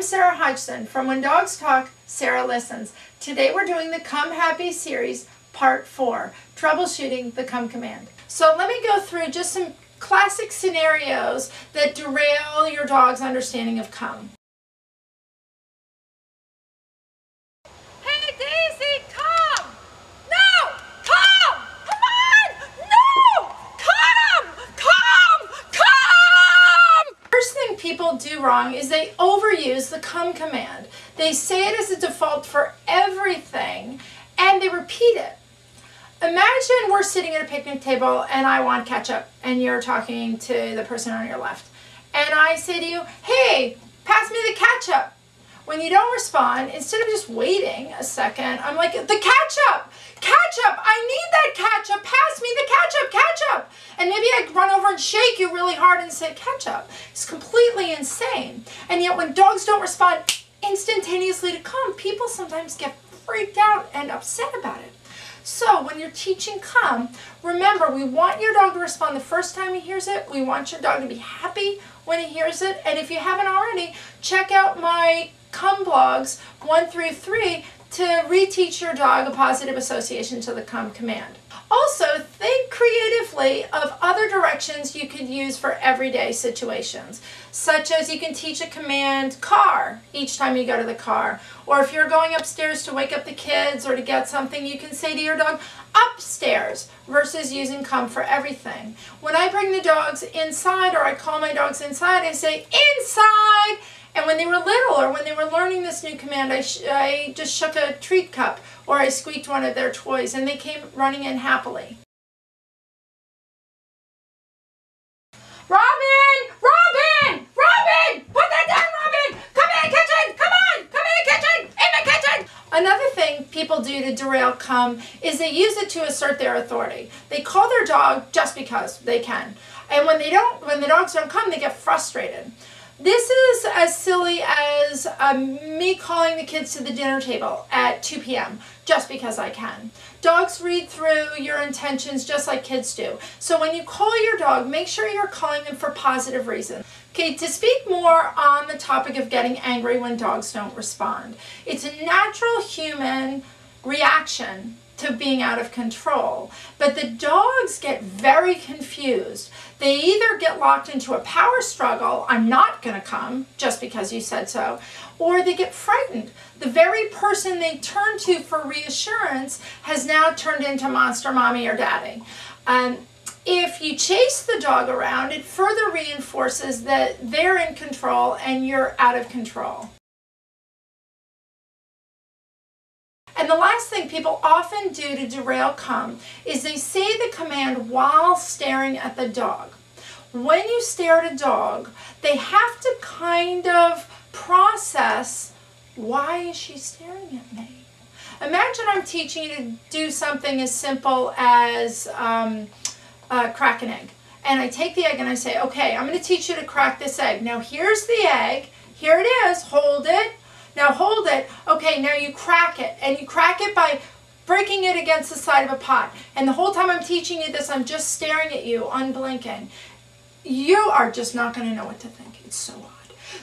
I'm Sarah Hodgson. From When Dogs Talk, Sarah Listens. Today we're doing the Come Happy series, Part 4, Troubleshooting the Come command. So let me go through just some classic scenarios that derail your dog's understanding of come. Hey Daisy, come! No! Come! Come on! No! Come! First thing people do wrong is they overuse the come command. They say it as a default for everything and they repeat it. Imagine we're sitting at a picnic table and I want ketchup and you're talking to the person on your left. And I say to you, hey, pass me the ketchup. When you don't respond, instead of just waiting a second, I'm like, the ketchup! Ketchup! I need that ketchup! Pass me the ketchup! And maybe I run over and shake you really hard and say ketchup. It's completely insane. And yet when dogs don't respond instantaneously to come, people sometimes get freaked out and upset about it. So when you're teaching come, remember, we want your dog to respond the first time he hears it. We want your dog to be happy when he hears it. And if you haven't already, check out my come blogs 1 through 3 to reteach your dog a positive association to the come command. Also, think creatively of other directions you could use for everyday situations, such as you can teach a command car each time you go to the car. Or if you're going upstairs to wake up the kids or to get something, you can say to your dog, upstairs, versus using come for everything. When I bring the dogs inside or I call my dogs inside, I say inside. And when they were little or when they were learning this new command, I just shook a treat cup or I squeaked one of their toys and they came running in happily. Robin! Robin! Robin! Put that down, Robin! Come in the kitchen! Come on! Come in the kitchen! In the kitchen! Another thing people do to derail come is they use it to assert their authority. They call their dog just because they can. And when the dogs don't come, they get frustrated. This is as silly as me calling the kids to the dinner table at 2 p.m. just because I can. Dogs read through your intentions just like kids do. So when you call your dog, make sure you're calling them for positive reasons. Okay, to speak more on the topic of getting angry when dogs don't respond. It's a natural human reaction to being out of control. But the dogs get very confused. They either get locked into a power struggle, I'm not going to come just because you said so, or they get frightened. The very person they turn to for reassurance has now turned into monster mommy or daddy. If you chase the dog around, it further reinforces that they're in control and you're out of control. And the last thing people often do to derail come is they say the command while staring at the dog. When you stare at a dog, they have to kind of process, why is she staring at me? Imagine I'm teaching you to do something as simple as crack an egg. And I take the egg and I say, okay, I'm going to teach you to crack this egg. Now here's the egg. Here it is. Hold it. Now hold it. Okay, now you crack it. And you crack it by breaking it against the side of a pot. And the whole time I'm teaching you this, I'm just staring at you, unblinking. You are just not going to know what to think. It's so odd.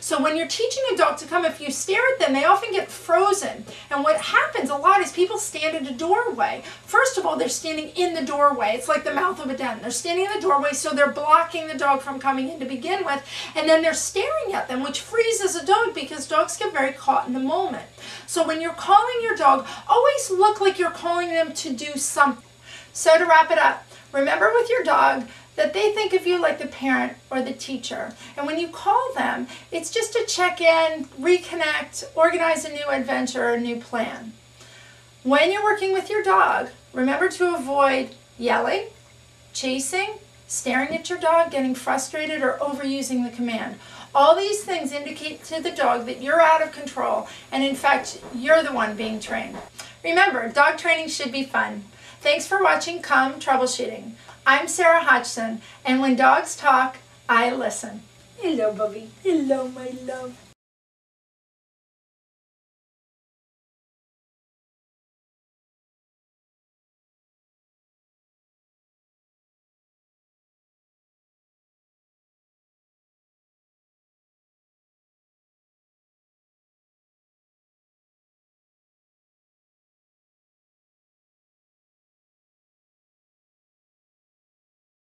So when you're teaching a dog to come, if you stare at them, they often get frozen. And what happens a lot is people stand at a doorway. First of all, they're standing in the doorway. It's like the mouth of a den. They're standing in the doorway, so they're blocking the dog from coming in to begin with. And then they're staring at them, which freezes a dog because dogs get very caught in the moment. So when you're calling your dog, always look like you're calling them to do something. So to wrap it up, remember with your dog that they think of you like the parent or the teacher. And when you call them, it's just to check in, reconnect, organize a new adventure or a new plan. When you're working with your dog, remember to avoid yelling, chasing, staring at your dog, getting frustrated, or overusing the command. All these things indicate to the dog that you're out of control, and in fact, you're the one being trained. Remember, dog training should be fun. Thanks for watching Come Troubleshooting. I'm Sarah Hodgson, and when dogs talk, I listen. Hello, Bubby. Hello, my love.